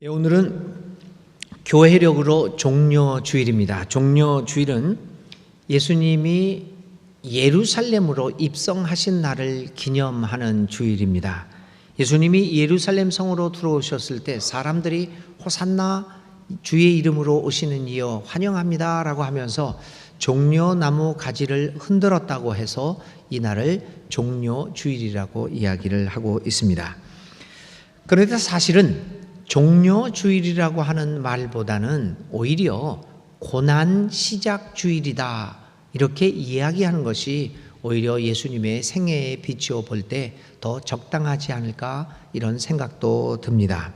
오늘은 교회력으로 종려주일입니다. 종려주일은 예수님이 예루살렘으로 입성하신 날을 기념하는 주일입니다. 예수님이 예루살렘 성으로 들어오셨을 때 사람들이 호산나 주의 이름으로 오시는 이여 환영합니다 라고 하면서 종려나무 가지를 흔들었다고 해서 이 날을 종려주일이라고 이야기를 하고 있습니다. 그런데 사실은 종려주일이라고 하는 말보다는 오히려 고난 시작 주일이다 이렇게 이야기하는 것이 오히려 예수님의 생애에 비추어 볼 때 더 적당하지 않을까 이런 생각도 듭니다.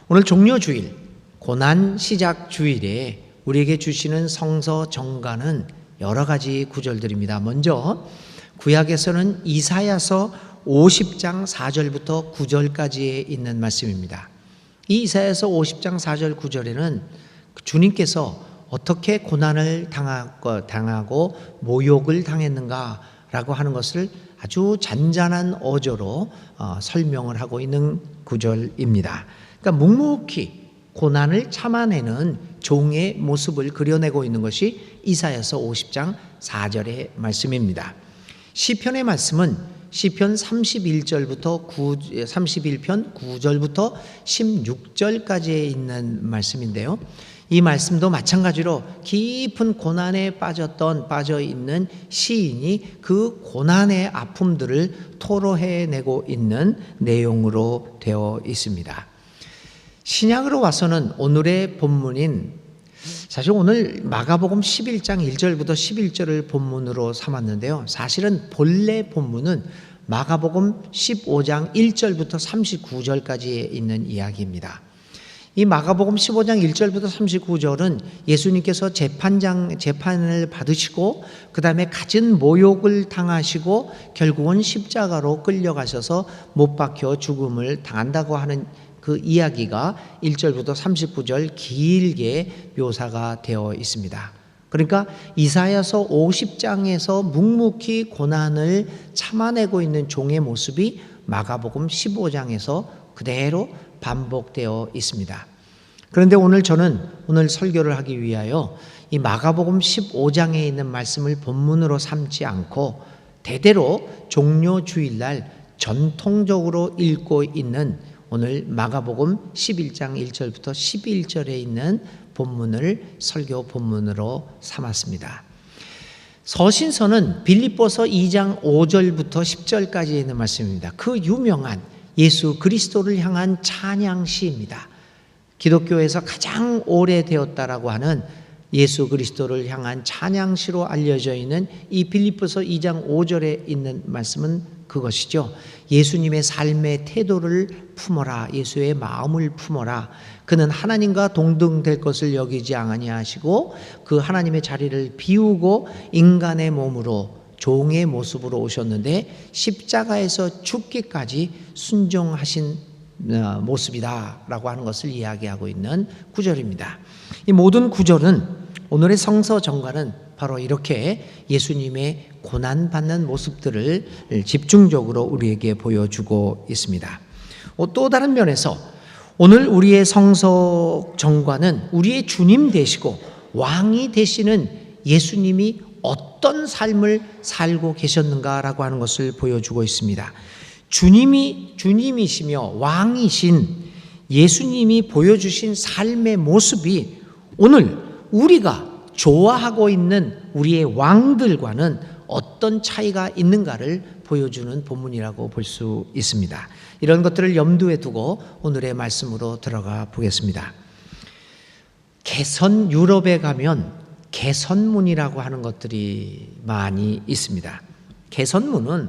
오늘 종려주일, 고난 시작 주일에 우리에게 주시는 성서 정가는 여러 가지 구절들입니다. 먼저 구약에서는 이사야서 50장 4절부터 9절까지에 있는 말씀입니다. 이 이사야서 50장 4절 9절에는 주님께서 어떻게 고난을 당하고 모욕을 당했는가라고 하는 것을 아주 잔잔한 어조로 설명을 하고 있는 구절입니다. 그러니까 묵묵히 고난을 참아내는 종의 모습을 그려내고 있는 것이 이사야서 50장 4절의 말씀입니다. 시편의 말씀은 시편 31절부터 31편 9절부터 16절까지에 있는 말씀인데요. 이 말씀도 마찬가지로 깊은 고난에 빠져 있는 시인이 그 고난의 아픔들을 토로해내고 있는 내용으로 되어 있습니다. 신약으로 와서는 오늘의 본문인 사실 오늘 마가복음 11장 1절부터 11절을 본문으로 삼았는데요. 사실은 본래 본문은 마가복음 15장 1절부터 39절까지에 있는 이야기입니다. 이 마가복음 15장 1절부터 39절은 예수님께서 재판을 받으시고 그 다음에 갖은 모욕을 당하시고 결국은 십자가로 끌려가셔서 못 박혀 죽음을 당한다고 하는 그 이야기가 1절부터 39절 길게 묘사가 되어 있습니다. 그러니까 이사야서 50장에서 묵묵히 고난을 참아내고 있는 종의 모습이 마가복음 15장에서 그대로 반복되어 있습니다. 그런데 저는 오늘 설교를 하기 위하여 이 마가복음 15장에 있는 말씀을 본문으로 삼지 않고 대대로 종려주일날 전통적으로 읽고 있는 오늘 마가복음 11장 1절부터 11절에 있는 본문을 설교 본문으로 삼았습니다. 서신서는 빌립보서 2장 5절부터 10절까지 있는 말씀입니다. 그 유명한 예수 그리스도를 향한 찬양시입니다. 기독교에서 가장 오래되었다라고 하는 예수 그리스도를 향한 찬양시로 알려져 있는 이 빌립보서 2장 5절에 있는 말씀은 그것이죠. 예수님의 삶의 태도를 품어라. 예수의 마음을 품어라. 그는 하나님과 동등될 것을 여기지 아니하시고 그 하나님의 자리를 비우고 인간의 몸으로 종의 모습으로 오셨는데 십자가에서 죽기까지 순종하신 모습이다 라고 하는 것을 이야기하고 있는 구절입니다. 이 모든 구절은 오늘의 성서 정과는 바로 이렇게 예수님의 고난받는 모습들을 집중적으로 우리에게 보여주고 있습니다. 또 다른 면에서 오늘 우리의 성서 정과는 우리의 주님 되시고 왕이 되시는 예수님이 어떤 삶을 살고 계셨는가라고 하는 것을 보여주고 있습니다. 주님이시며 왕이신 예수님이 보여주신 삶의 모습이 오늘 우리가 좋아하고 있는 우리의 왕들과는 어떤 차이가 있는가를 보여주는 본문이라고 볼 수 있습니다. 이런 것들을 염두에 두고 오늘의 말씀으로 들어가 보겠습니다. 개선 유럽에 가면 개선문이라고 하는 것들이 많이 있습니다. 개선문은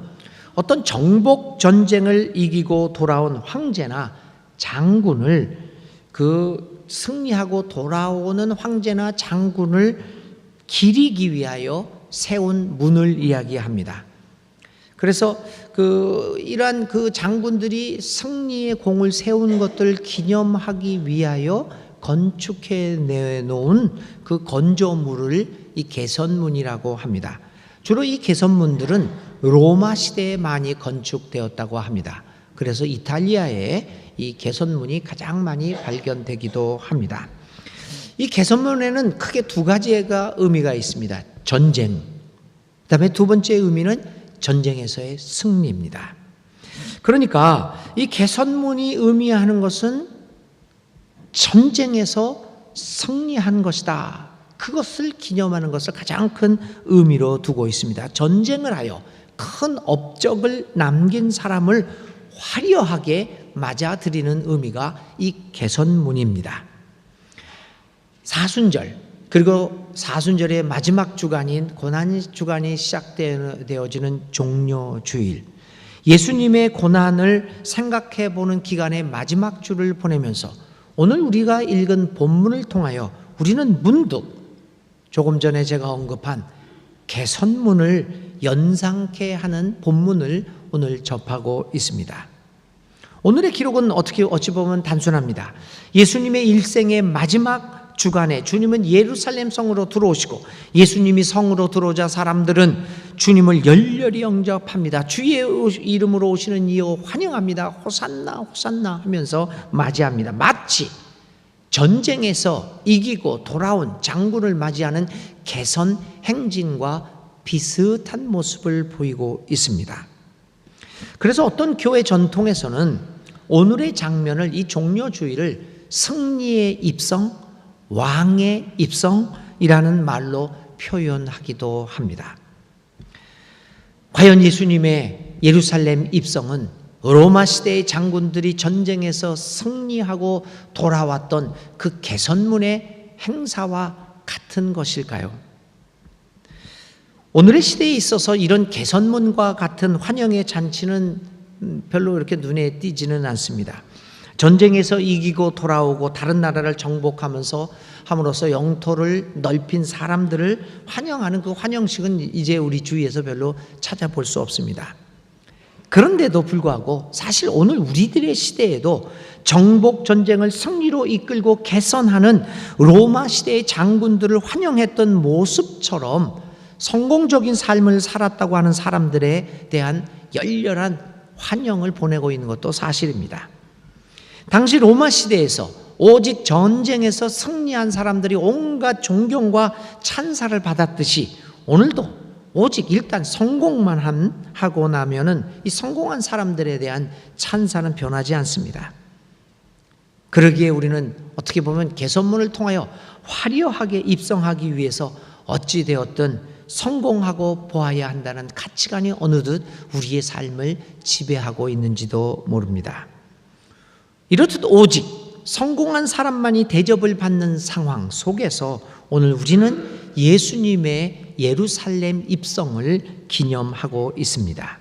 어떤 정복 전쟁을 이기고 돌아온 황제나 장군을 승리하고 돌아오는 황제나 장군을 기리기 위하여 세운 문을 이야기합니다. 그래서 이러한 장군들이 승리의 공을 세운 것들을 기념하기 위하여 건축해 내놓은 그 건조물을 이 개선문이라고 합니다. 주로 이 개선문들은 로마 시대에 많이 건축되었다고 합니다. 그래서 이탈리아에 이 개선문이 가장 많이 발견되기도 합니다. 이 개선문에는 크게 두 가지가 의미가 있습니다. 전쟁, 그다음에 두 번째 의미는 전쟁에서의 승리입니다. 그러니까 이 개선문이 의미하는 것은 전쟁에서 승리한 것이다. 그것을 기념하는 것을 가장 큰 의미로 두고 있습니다. 전쟁을 하여 큰 업적을 남긴 사람을 화려하게 맞아들이는 의미가 이 개선문입니다. 사순절, 그리고 사순절의 마지막 주간인 고난 주간이 시작되어지는 종료주일, 예수님의 고난을 생각해 보는 기간의 마지막 주를 보내면서 오늘 우리가 읽은 본문을 통하여 우리는 문득 조금 전에 제가 언급한 개선문을 연상케 하는 본문을 오늘 접하고 있습니다. 오늘의 기록은 어찌 보면 단순합니다. 예수님의 일생의 마지막 주간에 주님은 예루살렘 성으로 들어오시고, 예수님이 성으로 들어오자 사람들은 주님을 열렬히 영접합니다. 주의 이름으로 오시는 이여 환영합니다. 호산나 호산나 하면서 맞이합니다. 마치 전쟁에서 이기고 돌아온 장군을 맞이하는 개선 행진과 비슷한 모습을 보이고 있습니다. 그래서 어떤 교회 전통에서는 오늘의 장면을, 이 종료주일을 승리의 입성, 왕의 입성이라는 말로 표현하기도 합니다. 과연 예수님의 예루살렘 입성은 로마 시대의 장군들이 전쟁에서 승리하고 돌아왔던 그 개선문의 행사와 같은 것일까요? 오늘의 시대에 있어서 이런 개선문과 같은 환영의 잔치는 별로 이렇게 눈에 띄지는 않습니다. 전쟁에서 이기고 돌아오고 다른 나라를 정복하면서 함으로써 영토를 넓힌 사람들을 환영하는 그 환영식은 이제 우리 주위에서 별로 찾아볼 수 없습니다. 그런데도 불구하고 사실 오늘 우리들의 시대에도 정복 전쟁을 승리로 이끌고 개선하는 로마 시대의 장군들을 환영했던 모습처럼 성공적인 삶을 살았다고 하는 사람들에 대한 열렬한 환영을 보내고 있는 것도 사실입니다. 당시 로마 시대에서 오직 전쟁에서 승리한 사람들이 온갖 존경과 찬사를 받았듯이 오늘도 오직 일단 성공만 하고 나면은 이 성공한 사람들에 대한 찬사는 변하지 않습니다. 그러기에 우리는 어떻게 보면 개선문을 통하여 화려하게 입성하기 위해서 어찌 되었든 성공하고 보아야 한다는 가치관이 어느덧 우리의 삶을 지배하고 있는지도 모릅니다. 이렇듯 오직 성공한 사람만이 대접을 받는 상황 속에서 오늘 우리는 예수님의 예루살렘 입성을 기념하고 있습니다.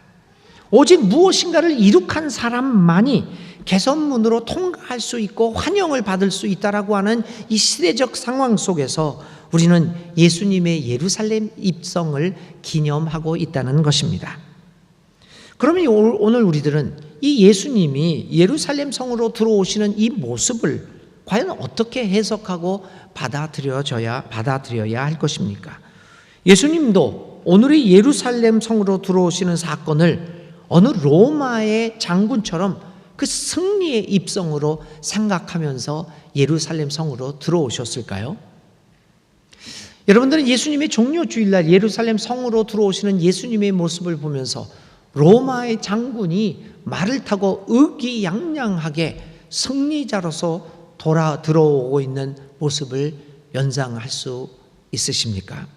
오직 무엇인가를 이룩한 사람만이 개선문으로 통과할 수 있고 환영을 받을 수 있다라고 하는 이 시대적 상황 속에서 우리는 예수님의 예루살렘 입성을 기념하고 있다는 것입니다. 그러면 오늘 우리들은 이 예수님이 예루살렘 성으로 들어오시는 이 모습을 과연 어떻게 해석하고 받아들여야 할 것입니까? 예수님도 오늘의 예루살렘 성으로 들어오시는 사건을 어느 로마의 장군처럼 그 승리의 입성으로 생각하면서 예루살렘 성으로 들어오셨을까요? 여러분들은 예수님의 종료주일날 예루살렘 성으로 들어오시는 예수님의 모습을 보면서 로마의 장군이 말을 타고 의기양양하게 승리자로서 들어오고 있는 모습을 연상할 수 있으십니까?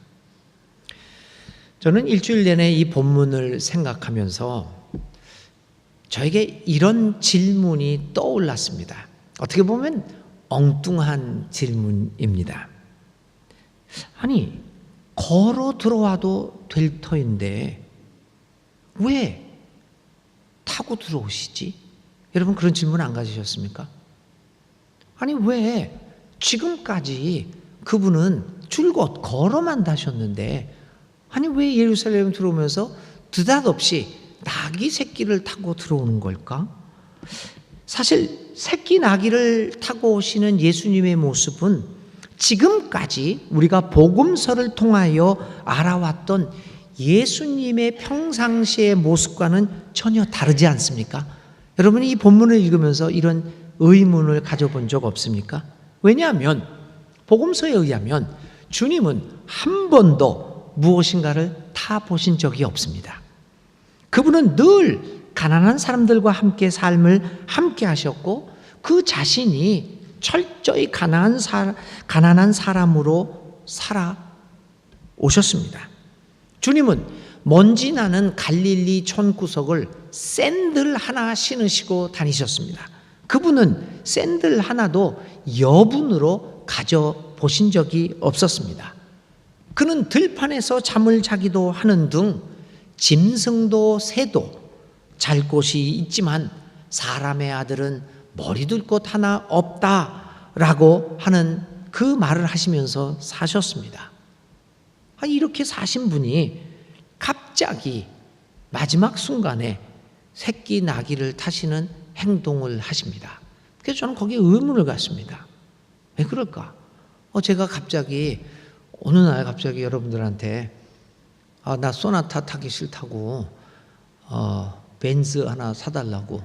저는 일주일 내내 이 본문을 생각하면서 저에게 이런 질문이 떠올랐습니다. 어떻게 보면 엉뚱한 질문입니다. 아니, 걸어 들어와도 될 터인데 왜 타고 들어오시지? 여러분 그런 질문 안 가지셨습니까? 아니 왜 지금까지 그분은 줄곧 걸어만 다셨는데 아니 왜 예루살렘 들어오면서 느닷없이 나귀 새끼를 타고 들어오는 걸까? 사실 새끼 나귀를 타고 오시는 예수님의 모습은 지금까지 우리가 복음서를 통하여 알아왔던 예수님의 평상시의 모습과는 전혀 다르지 않습니까? 여러분이 이 본문을 읽으면서 이런 의문을 가져본 적 없습니까? 왜냐하면 복음서에 의하면 주님은 한 번도 무엇인가를 타 보신 적이 없습니다. 그분은 늘 가난한 사람들과 함께 삶을 함께 하셨고 그 자신이 철저히 가난한 사람으로 살아 오셨습니다. 주님은 먼지 나는 갈릴리 촌구석을 샌들 하나 신으시고 다니셨습니다. 그분은 샌들 하나도 여분으로 가져보신 적이 없었습니다. 그는 들판에서 잠을 자기도 하는 등 짐승도 새도 잘 곳이 있지만 사람의 아들은 머리 둘 곳 하나 없다라고 하는 그 말을 하시면서 사셨습니다. 이렇게 사신 분이 갑자기 마지막 순간에 새끼 나귀를 타시는 행동을 하십니다. 그래서 저는 거기에 의문을 갖습니다. 왜 그럴까? 제가 갑자기 어느 날 갑자기 여러분들한테 나 소나타 타기 싫다고 벤츠 하나 사달라고.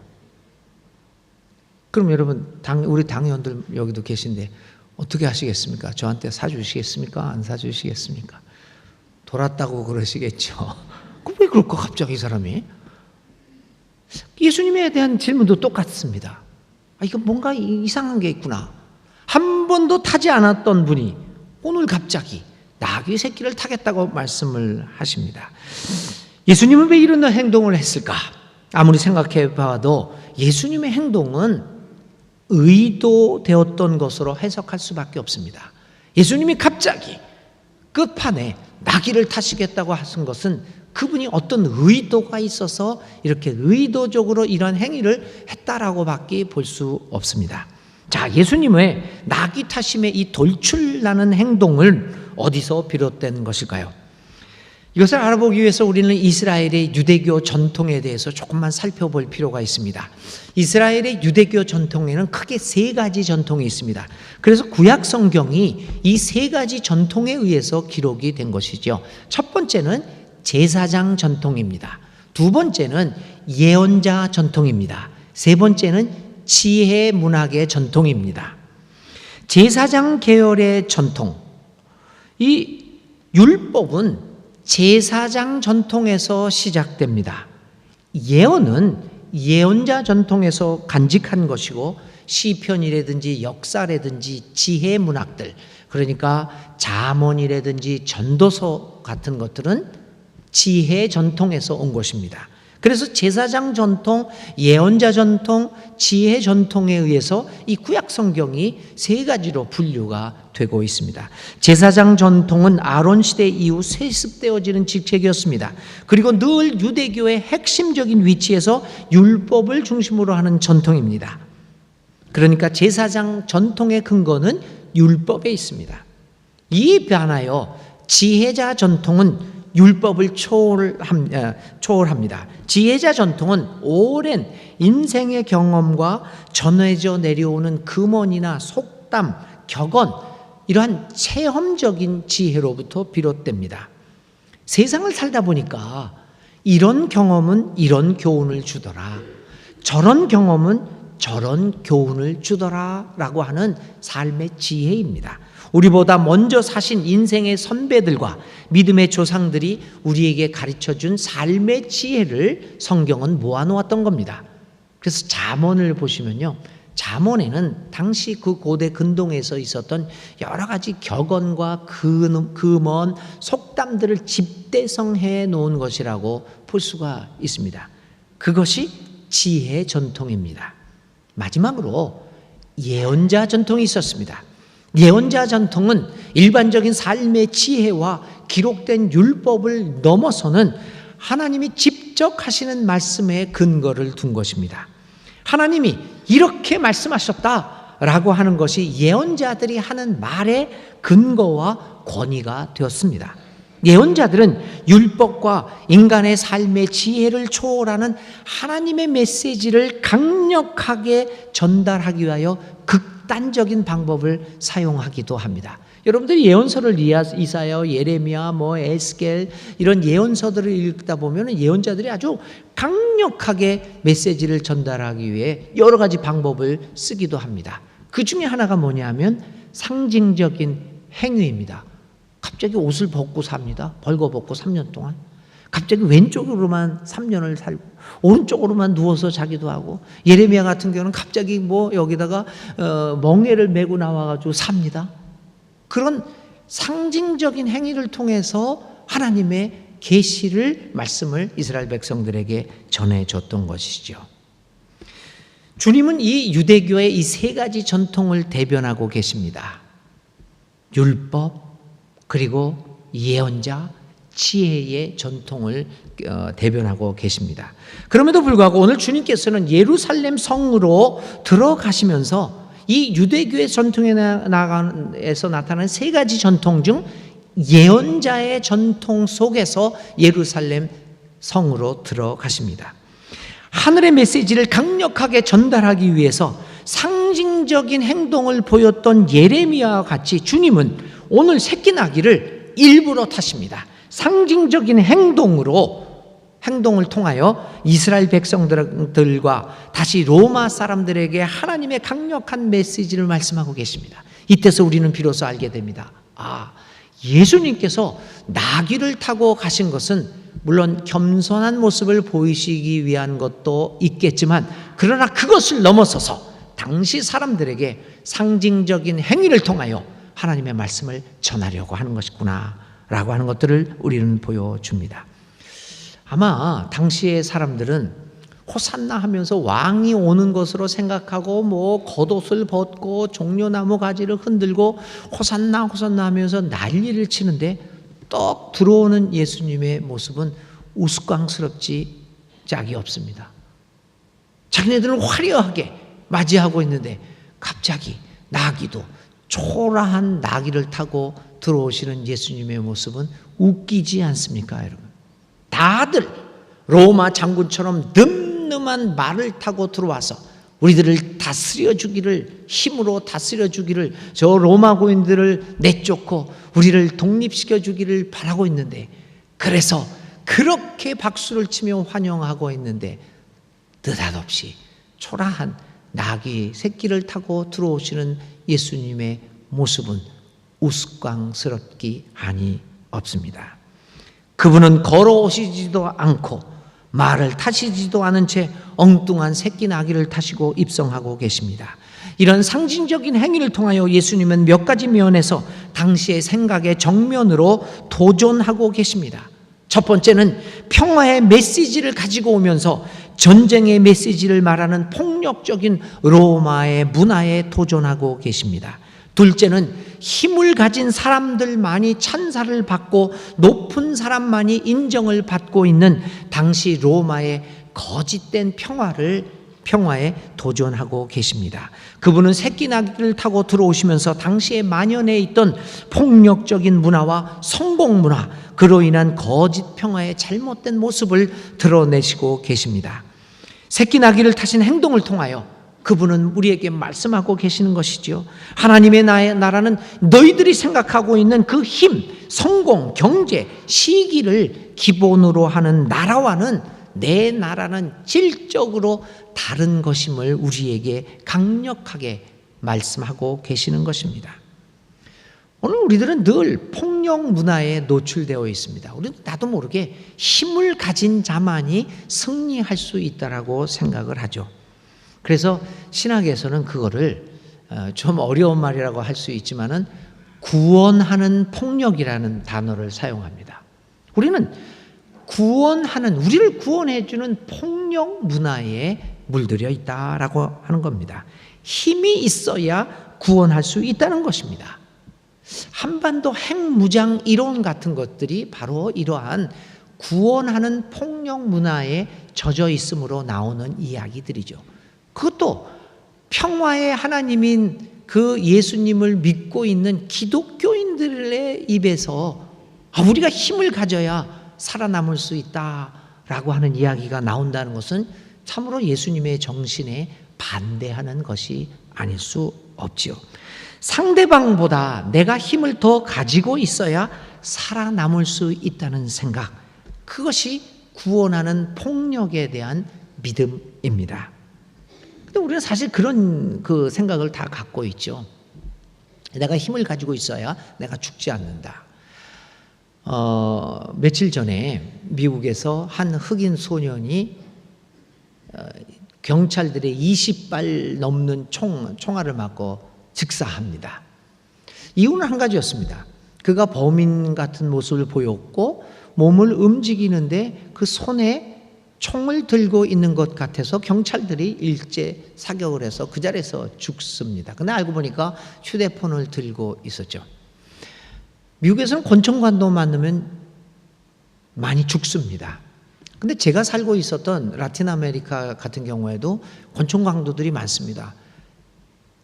그럼 여러분 우리 당회원들 여기도 계신데 어떻게 하시겠습니까? 저한테 사주시겠습니까? 안 사주시겠습니까? 돌았다고 그러시겠죠. 왜 그럴까 갑자기 이 사람이? 예수님에 대한 질문도 똑같습니다. 이거 뭔가 이상한 게 있구나. 한 번도 타지 않았던 분이 오늘 갑자기 나귀 새끼를 타겠다고 말씀을 하십니다. 예수님은 왜 이런 행동을 했을까? 아무리 생각해 봐도 예수님의 행동은 의도되었던 것으로 해석할 수밖에 없습니다. 예수님이 갑자기 끝판에 나귀를 타시겠다고 하신 것은 그분이 어떤 의도가 있어서 이렇게 의도적으로 이런 행위를 했다라고 밖에 볼 수 없습니다. 자, 예수님의 나귀 타심의 이 돌출나는 행동을 어디서 비롯된 것일까요? 이것을 알아보기 위해서 우리는 이스라엘의 유대교 전통에 대해서 조금만 살펴볼 필요가 있습니다. 이스라엘의 유대교 전통에는 크게 세 가지 전통이 있습니다. 그래서 구약 성경이 이 세 가지 전통에 의해서 기록이 된 것이죠. 첫 번째는 제사장 전통입니다. 두 번째는 예언자 전통입니다. 세 번째는 지혜 문학의 전통입니다. 제사장 계열의 전통, 이 율법은 제사장 전통에서 시작됩니다. 예언은 예언자 전통에서 간직한 것이고 시편이라든지 역사라든지 지혜 문학들, 그러니까 잠언이라든지 전도서 같은 것들은 지혜 전통에서 온 것입니다. 그래서 제사장 전통, 예언자 전통, 지혜 전통에 의해서 이 구약 성경이 세 가지로 분류가 되고 있습니다. 제사장 전통은 아론 시대 이후 세습되어지는 직책이었습니다. 그리고 늘 유대교의 핵심적인 위치에서 율법을 중심으로 하는 전통입니다. 그러니까 제사장 전통의 근거는 율법에 있습니다. 이에 반하여 지혜자 전통은 율법을 초월합니다. 지혜자 전통은 오랜 인생의 경험과 전해져 내려오는 금언이나 속담, 격언, 이러한 체험적인 지혜로부터 비롯됩니다. 세상을 살다 보니까 이런 경험은 이런 교훈을 주더라, 저런 경험은 저런 교훈을 주더라 라고 하는 삶의 지혜입니다. 우리보다 먼저 사신 인생의 선배들과 믿음의 조상들이 우리에게 가르쳐준 삶의 지혜를 성경은 모아놓았던 겁니다. 그래서 잠언을 보시면요, 잠언에는 당시 그 고대 근동에서 있었던 여러 가지 격언과 금언, 속담들을 집대성해 놓은 것이라고 볼 수가 있습니다. 그것이 지혜 전통입니다. 마지막으로 예언자 전통이 있었습니다. 예언자 전통은 일반적인 삶의 지혜와 기록된 율법을 넘어서는 하나님이 직접 하시는 말씀에 근거를 둔 것입니다. 하나님이 이렇게 말씀하셨다라고 하는 것이 예언자들이 하는 말의 근거와 권위가 되었습니다. 예언자들은 율법과 인간의 삶의 지혜를 초월하는 하나님의 메시지를 강력하게 전달하기 위하여 극단적인 방법을 사용하기도 합니다. 여러분들이 예언서를 이사야, 예레미야, 에스겔 이런 예언서들을 읽다 보면 예언자들이 아주 강력하게 메시지를 전달하기 위해 여러 가지 방법을 쓰기도 합니다. 그 중에 하나가 뭐냐면 상징적인 행위입니다. 갑자기 옷을 벗고 삽니다. 벌거벗고 3년 동안. 갑자기 왼쪽으로만 3년을 살고 오른쪽으로만 누워서 자기도 하고, 예레미야 같은 경우는 갑자기 여기다가 멍에를 메고 나와가지고 삽니다. 그런 상징적인 행위를 통해서 하나님의 계시를, 말씀을 이스라엘 백성들에게 전해줬던 것이죠. 주님은 이 유대교의 이 세 가지 전통을 대변하고 계십니다. 율법, 그리고 예언자, 지혜의 전통을 대변하고 계십니다. 그럼에도 불구하고 오늘 주님께서는 예루살렘 성으로 들어가시면서 이 유대교의 전통에서 나타나는 세 가지 전통 중 예언자의 전통 속에서 예루살렘 성으로 들어가십니다. 하늘의 메시지를 강력하게 전달하기 위해서 상징적인 행동을 보였던 예레미야와 같이 주님은 오늘 새끼 나귀를 일부러 타십니다. 상징적인 행동을 통하여 이스라엘 백성들과 다시 로마 사람들에게 하나님의 강력한 메시지를 말씀하고 계십니다. 이때서 우리는 비로소 알게 됩니다. 예수님께서 나귀를 타고 가신 것은 물론 겸손한 모습을 보이시기 위한 것도 있겠지만, 그러나 그것을 넘어서서 당시 사람들에게 상징적인 행위를 통하여 하나님의 말씀을 전하려고 하는 것이구나 라고 하는 것들을 우리는 보여줍니다. 아마 당시의 사람들은 호산나 하면서 왕이 오는 것으로 생각하고 겉옷을 벗고 종려나무 가지를 흔들고 호산나 호산나 하면서 난리를 치는데, 떡 들어오는 예수님의 모습은 우스꽝스럽지 짝이 없습니다. 자기네들은 화려하게 맞이하고 있는데 갑자기 나귀도, 초라한 나귀를 타고 들어오시는 예수님의 모습은 웃기지 않습니까, 여러분? 다들 로마 장군처럼 늠름한 말을 타고 들어와서 우리들을 다스려 주기를, 힘으로 다스려 주기를, 저 로마 고인들을 내쫓고 우리를 독립시켜 주기를 바라고 있는데, 그래서 그렇게 박수를 치며 환영하고 있는데 느닷없이 초라한 나귀 새끼를 타고 들어오시는 예수님의 모습은 우스꽝스럽기 아니 없습니다. 그분은 걸어오시지도 않고 말을 타시지도 않은 채 엉뚱한 새끼 나귀를 타시고 입성하고 계십니다. 이런 상징적인 행위를 통하여 예수님은 몇 가지 면에서 당시의 생각의 정면으로 도전하고 계십니다. 첫 번째는 평화의 메시지를 가지고 오면서 전쟁의 메시지를 말하는 폭력적인 로마의 문화에 도전하고 계십니다. 둘째는 힘을 가진 사람들만이 찬사를 받고 높은 사람만이 인정을 받고 있는 당시 로마의 거짓된 평화에 도전하고 계십니다. 그분은 새끼 나귀를 타고 들어오시면서 당시에 만연해 있던 폭력적인 문화와 성공 문화, 그로 인한 거짓 평화의 잘못된 모습을 드러내시고 계십니다. 새끼 나귀를 타신 행동을 통하여 그분은 우리에게 말씀하고 계시는 것이죠. 하나님의 나라는 너희들이 생각하고 있는 그 힘, 성공, 경제, 시기를 기본으로 하는 나라와는 내 나라는 질적으로 다른 것임을 우리에게 강력하게 말씀하고 계시는 것입니다. 오늘 우리들은 늘 폭력 문화에 노출되어 있습니다. 우리는 나도 모르게 힘을 가진 자만이 승리할 수 있다라고 생각을 하죠. 그래서 신학에서는 그거를 좀 어려운 말이라고 할 수 있지만은 구원하는 폭력이라는 단어를 사용합니다. 우리는 우리를 구원해주는 폭력 문화에 물들여 있다라고 하는 겁니다. 힘이 있어야 구원할 수 있다는 것입니다. 한반도 핵무장 이론 같은 것들이 바로 이러한 구원하는 폭력 문화에 젖어 있음으로 나오는 이야기들이죠. 그것도 평화의 하나님인 그 예수님을 믿고 있는 기독교인들의 입에서 우리가 힘을 가져야 살아남을 수 있다라고 하는 이야기가 나온다는 것은 참으로 예수님의 정신에 반대하는 것이 아닐 수 없지요. 상대방보다 내가 힘을 더 가지고 있어야 살아남을 수 있다는 생각, 그것이 구원하는 폭력에 대한 믿음입니다. 근데 우리는 사실 그런 그 생각을 다 갖고 있죠. 내가 힘을 가지고 있어야 내가 죽지 않는다. 며칠 전에 미국에서 한 흑인 소년이 경찰들의 20발 넘는 총알을 맞고 즉사합니다. 이유는 한 가지였습니다. 그가 범인 같은 모습을 보였고 몸을 움직이는데 그 손에 총을 들고 있는 것 같아서 경찰들이 일제 사격을 해서 그 자리에서 죽습니다. 근데 알고 보니까 휴대폰을 들고 있었죠. 미국에서는 권총관도 만나면 많이 죽습니다. 근데 제가 살고 있었던 라틴 아메리카 같은 경우에도 권총 강도들이 많습니다.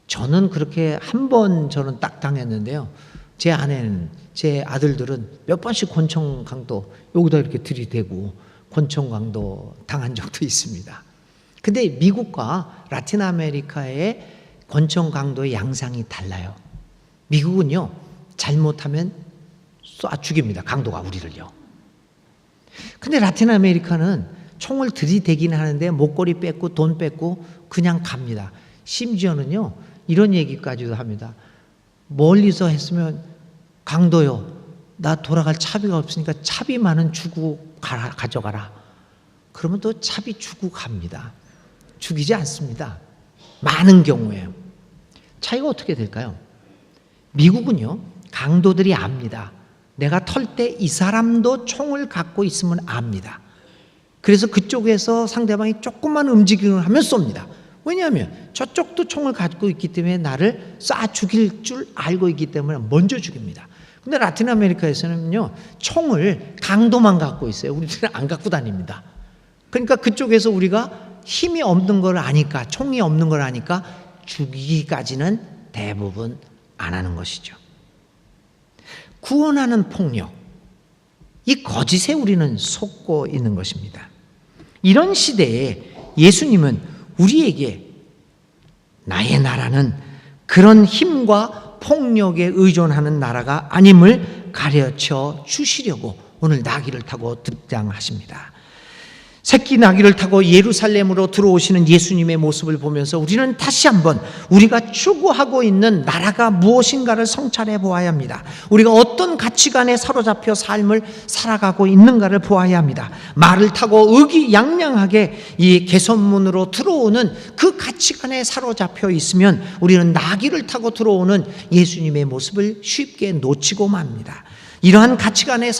저는 그렇게 한 번 저는 딱 당했는데요. 제 아내는, 제 아들들은 몇 번씩 권총 강도 여기다 이렇게 들이대고 권총 강도 당한 적도 있습니다. 근데 미국과 라틴 아메리카의 권총 강도의 양상이 달라요. 미국은요, 잘못하면 쏴 죽입니다. 강도가 우리를요. 근데 라틴 아메리카는 총을 들이대긴 하는데 목걸이 뺏고 돈 뺏고 그냥 갑니다. 심지어는요, 이런 얘기까지도 합니다. 멀리서 했으면 강도요, 나 돌아갈 차비가 없으니까 차비만은 주고 가져가라. 그러면 또 차비 주고 갑니다. 죽이지 않습니다. 많은 경우에. 차이가 어떻게 될까요? 미국은요, 강도들이 압니다. 내가 털 때 이 사람도 총을 갖고 있으면 압니다. 그래서 그쪽에서 상대방이 조금만 움직임을 하면 쏩니다. 왜냐하면 저쪽도 총을 갖고 있기 때문에 나를 쏴 죽일 줄 알고 있기 때문에 먼저 죽입니다. 근데 라틴 아메리카에서는요, 총을 강도만 갖고 있어요. 우리들은 안 갖고 다닙니다. 그러니까 그쪽에서 우리가 힘이 없는 걸 아니까, 총이 없는 걸 아니까 죽이기까지는 대부분 안 하는 것이죠. 구원하는 폭력, 이 거짓에 우리는 속고 있는 것입니다. 이런 시대에 예수님은 우리에게 나의 나라는 그런 힘과 폭력에 의존하는 나라가 아님을 가르쳐 주시려고 오늘 나귀를 타고 등장하십니다. 새끼 나귀를 타고 예루살렘으로 들어오시는 예수님의 모습을 보면서 우리는 다시 한번 우리가 추구하고 있는 나라가 무엇인가를 성찰해 보아야 합니다. 우리가 어떤 가치관에 사로잡혀 삶을 살아가고 있는가를 보아야 합니다. 말을 타고 의기양양하게 이 개선문으로 들어오는 그 가치관에 사로잡혀 있으면 우리는 나귀를 타고 들어오는 예수님의 모습을 쉽게 놓치고 맙니다. 이러한 가치관에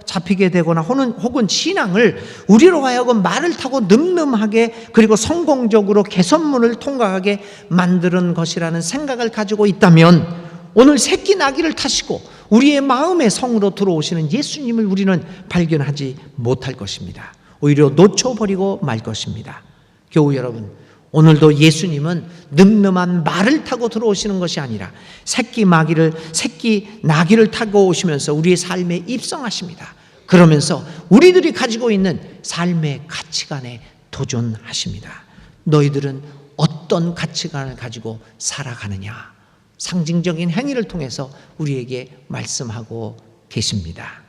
잡히게 되거나 혹은 신앙을 우리로 하여금 말을 타고 늠름하게 그리고 성공적으로 개선문을 통과하게 만드는 것이라는 생각을 가지고 있다면 오늘 새끼 나귀를 타시고 우리의 마음의 성으로 들어오시는 예수님을 우리는 발견하지 못할 것입니다. 오히려 놓쳐버리고 말 것입니다. 교우 여러분, 오늘도 예수님은 늠름한 말을 타고 들어오시는 것이 아니라 새끼 나귀를 타고 오시면서 우리의 삶에 입성하십니다. 그러면서 우리들이 가지고 있는 삶의 가치관에 도전하십니다. 너희들은 어떤 가치관을 가지고 살아가느냐? 상징적인 행위를 통해서 우리에게 말씀하고 계십니다.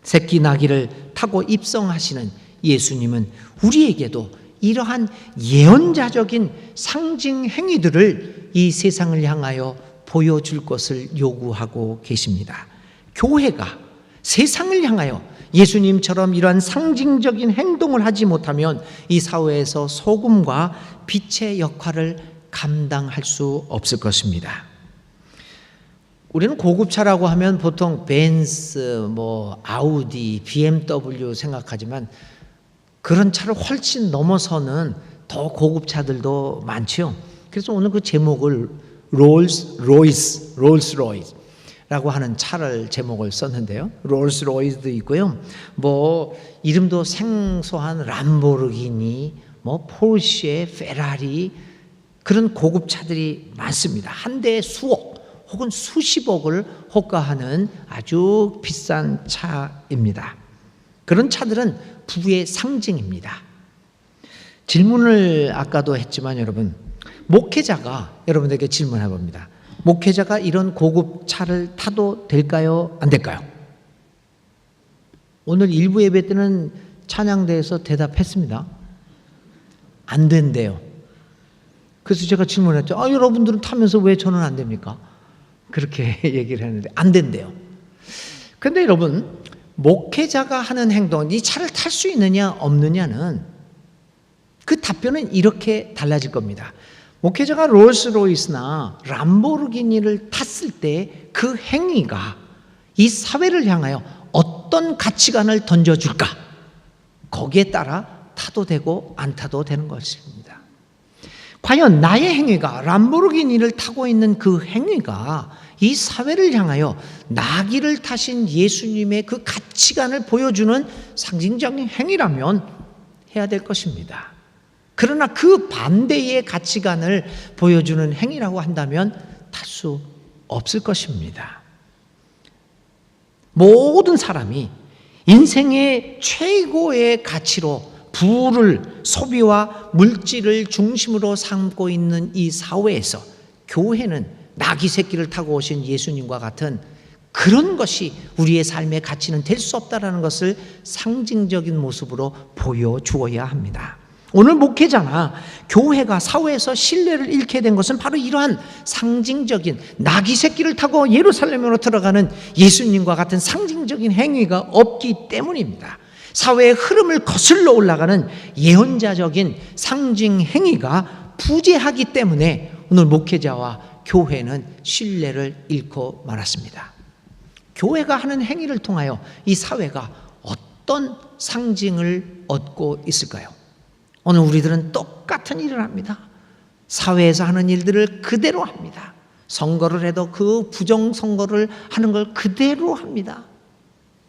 새끼 나귀를 타고 입성하시는 예수님은 우리에게도 이러한 예언자적인 상징 행위들을 이 세상을 향하여 보여줄 것을 요구하고 계십니다. 교회가 세상을 향하여 예수님처럼 이러한 상징적인 행동을 하지 못하면 이 사회에서 소금과 빛의 역할을 감당할 수 없을 것입니다. 우리는 고급차라고 하면 보통 벤츠, 아우디, BMW 생각하지만 그런 차를 훨씬 넘어서는 더 고급 차들도 많죠. 그래서 오늘 그 제목을 롤스로이스라고 하는 차를 제목을 썼는데요. 롤스로이스도 있고요. 이름도 생소한 람보르기니, 포르쉐, 페라리 그런 고급 차들이 많습니다. 한 대에 수억 혹은 수십억을 호가하는 아주 비싼 차입니다. 그런 차들은 부의 상징입니다. 질문을 아까도 했지만 여러분, 목회자가 여러분들에게 질문해 봅니다. 목회자가 이런 고급 차를 타도 될까요? 안 될까요? 오늘 일부 예배 때는 찬양대에서 대답했습니다. 안 된대요. 그래서 제가 질문했죠. 여러분들은 타면서 왜 저는 안 됩니까? 그렇게 얘기를 했는데 안 된대요. 그런데 여러분, 목회자가 하는 행동, 이 차를 탈 수 있느냐 없느냐는 그 답변은 이렇게 달라질 겁니다. 목회자가 롤스로이스나 람보르기니를 탔을 때 그 행위가 이 사회를 향하여 어떤 가치관을 던져줄까? 거기에 따라 타도 되고 안 타도 되는 것입니다. 과연 나의 행위가, 람보르기니를 타고 있는 그 행위가 이 사회를 향하여 나귀를 타신 예수님의 그 가치관을 보여주는 상징적인 행위라면 해야 될 것입니다. 그러나 그 반대의 가치관을 보여주는 행위라고 한다면 탈 수 없을 것입니다. 모든 사람이 인생의 최고의 가치로 부를, 소비와 물질을 중심으로 삼고 있는 이 사회에서 교회는 나귀 새끼를 타고 오신 예수님과 같은 그런 것이 우리의 삶의 가치는 될 수 없다는 것을 상징적인 모습으로 보여주어야 합니다. 오늘 목회자나 교회가 사회에서 신뢰를 잃게 된 것은 바로 이러한 상징적인 나귀 새끼를 타고 예루살렘으로 들어가는 예수님과 같은 상징적인 행위가 없기 때문입니다. 사회의 흐름을 거슬러 올라가는 예언자적인 상징 행위가 부재하기 때문에 오늘 목회자와 교회는 신뢰를 잃고 말았습니다. 교회가 하는 행위를 통하여 이 사회가 어떤 상징을 얻고 있을까요? 오늘 우리들은 똑같은 일을 합니다. 사회에서 하는 일들을 그대로 합니다. 선거를 해도 그 부정선거를 하는 걸 그대로 합니다.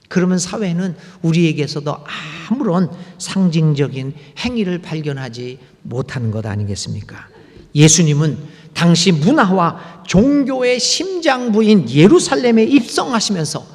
그러면 사회는 우리에게서도 아무런 상징적인 행위를 발견하지 못하는 것 아니겠습니까? 예수님은 당시 문화와 종교의 심장부인 예루살렘에 입성하시면서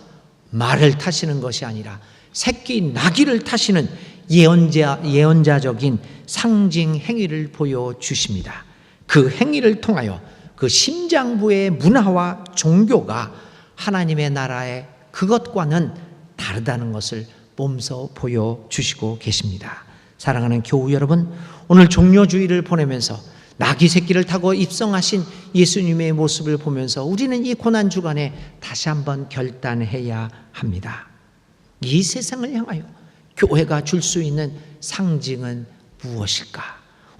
말을 타시는 것이 아니라 새끼 나귀를 타시는 예언자적인 상징 행위를 보여주십니다. 그 행위를 통하여 그 심장부의 문화와 종교가 하나님의 나라의 그것과는 다르다는 것을 몸소 보여주시고 계십니다. 사랑하는 교우 여러분, 오늘 종료주의를 보내면서 나귀 새끼를 타고 입성하신 예수님의 모습을 보면서 우리는 이 고난주간에 다시 한번 결단해야 합니다. 이 세상을 향하여 교회가 줄 수 있는 상징은 무엇일까?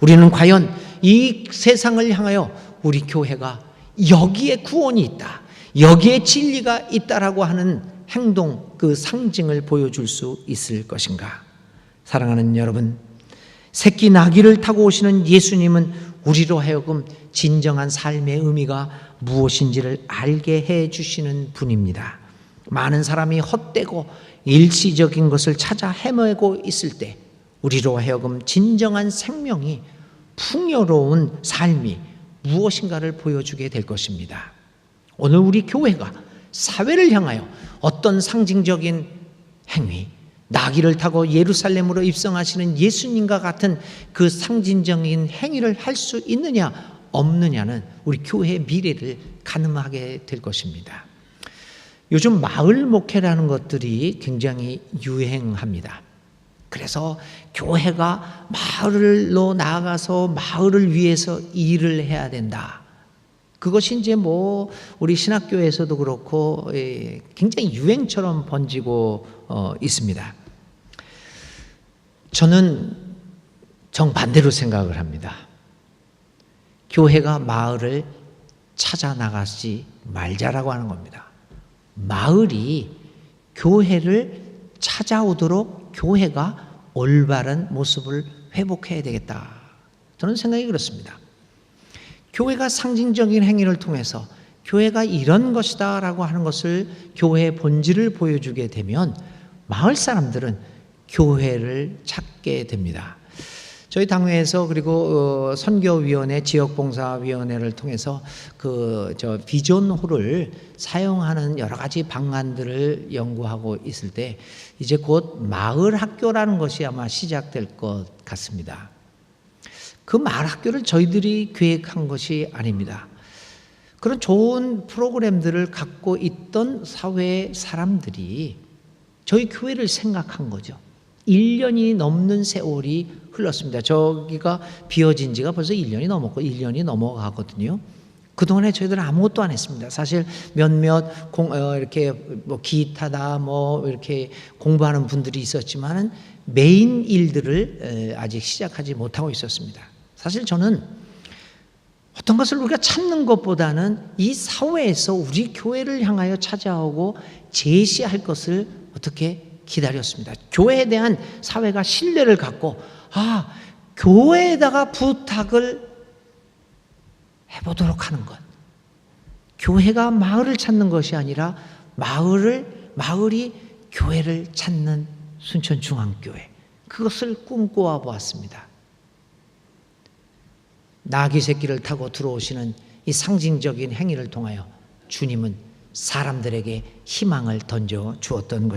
우리는 과연 이 세상을 향하여 우리 교회가 여기에 구원이 있다, 여기에 진리가 있다라고 하는 행동, 그 상징을 보여줄 수 있을 것인가? 사랑하는 여러분, 새끼 나귀를 타고 오시는 예수님은 우리로 하여금 진정한 삶의 의미가 무엇인지를 알게 해 주시는 분입니다. 많은 사람이 헛되고 일시적인 것을 찾아 헤매고 있을 때 우리로 하여금 진정한 생명이, 풍요로운 삶이 무엇인가를 보여주게 될 것입니다. 오늘 우리 교회가 사회를 향하여 어떤 상징적인 행위, 나귀를 타고 예루살렘으로 입성하시는 예수님과 같은 그 상징적인 행위를 할 수 있느냐 없느냐는 우리 교회의 미래를 가늠하게 될 것입니다. 요즘 마을 목회라는 것들이 굉장히 유행합니다. 그래서 교회가 마을로 나아가서 마을을 위해서 일을 해야 된다. 그것이 이제 우리 신학교에서도 그렇고 굉장히 유행처럼 번지고 있습니다. 저는 정반대로 생각을 합니다. 교회가 마을을 찾아 나가지 말자라고 하는 겁니다. 마을이 교회를 찾아오도록 교회가 올바른 모습을 회복해야 되겠다. 저는 생각이 그렇습니다. 교회가 상징적인 행위를 통해서 교회가 이런 것이다 라고 하는 것을, 교회의 본질을 보여주게 되면 마을 사람들은 교회를 찾게 됩니다. 저희 당회에서 그리고 선교위원회, 지역봉사위원회를 통해서 비전홀을 사용하는 여러 가지 방안들을 연구하고 있을 때 이제 곧 마을 학교라는 것이 아마 시작될 것 같습니다. 그 말학교를 저희들이 계획한 것이 아닙니다. 그런 좋은 프로그램들을 갖고 있던 사회 사람들이 저희 교회를 생각한 거죠. 1년이 넘는 세월이 흘렀습니다. 저기가 비어진 지가 벌써 1년이 넘었고 1년이 넘어가거든요. 그동안에 저희들은 아무것도 안 했습니다. 사실 몇몇 이렇게 뭐 기타다 뭐 이렇게 공부하는 분들이 있었지만은 메인 일들을 아직 시작하지 못하고 있었습니다. 사실 저는 어떤 것을 우리가 찾는 것보다는 이 사회에서 우리 교회를 향하여 찾아오고 제시할 것을 어떻게 기다렸습니다. 교회에 대한 사회가 신뢰를 갖고 교회에다가 부탁을 해보도록 하는 것. 교회가 마을을 찾는 것이 아니라 마을이 교회를 찾는 순천중앙교회. 그것을 꿈꿔와 보았습니다. 나귀 새끼를 타고 들어오시는 이 상징적인 행위를 통하여 주님은 사람들에게 희망을 던져 주었던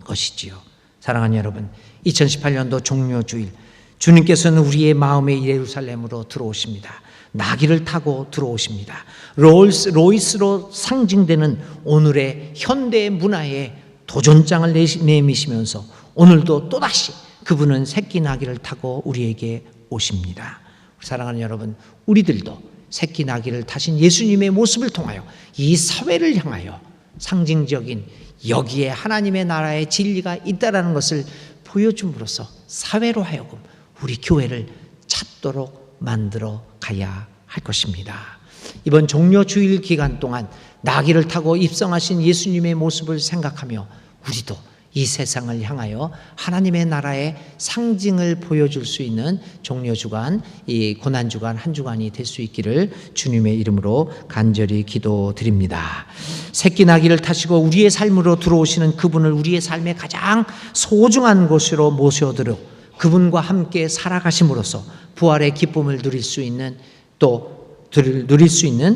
것이지요. 사랑하는 여러분, 2018년도 종료주일, 주님께서는 우리의 마음의 예루살렘으로 들어오십니다. 나귀를 타고 들어오십니다. 롤스로이스로 상징되는 오늘의 현대 문화에 도전장을 내미시면서 오늘도 또다시 그분은 새끼 나귀를 타고 우리에게 오십니다. 사랑하는 여러분, 우리들도 새끼 나귀를 타신 예수님의 모습을 통하여 이 사회를 향하여 상징적인 여기에 하나님의 나라의 진리가 있다라는 것을 보여줌으로써 사회로 하여금 우리 교회를 찾도록 만들어 가야 할 것입니다. 이번 종료주일 기간 동안 나귀를 타고 입성하신 예수님의 모습을 생각하며 우리도 이 세상을 향하여 하나님의 나라의 상징을 보여줄 수 있는 종료주간, 이 고난주간 한 주간이 될 수 있기를 주님의 이름으로 간절히 기도드립니다. 새끼 나귀를 타시고 우리의 삶으로 들어오시는 그분을 우리의 삶의 가장 소중한 곳으로 모셔들어 그분과 함께 살아가심으로써 부활의 기쁨을 누릴 수 있는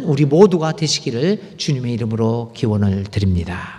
우리 모두가 되시기를 주님의 이름으로 기원을 드립니다.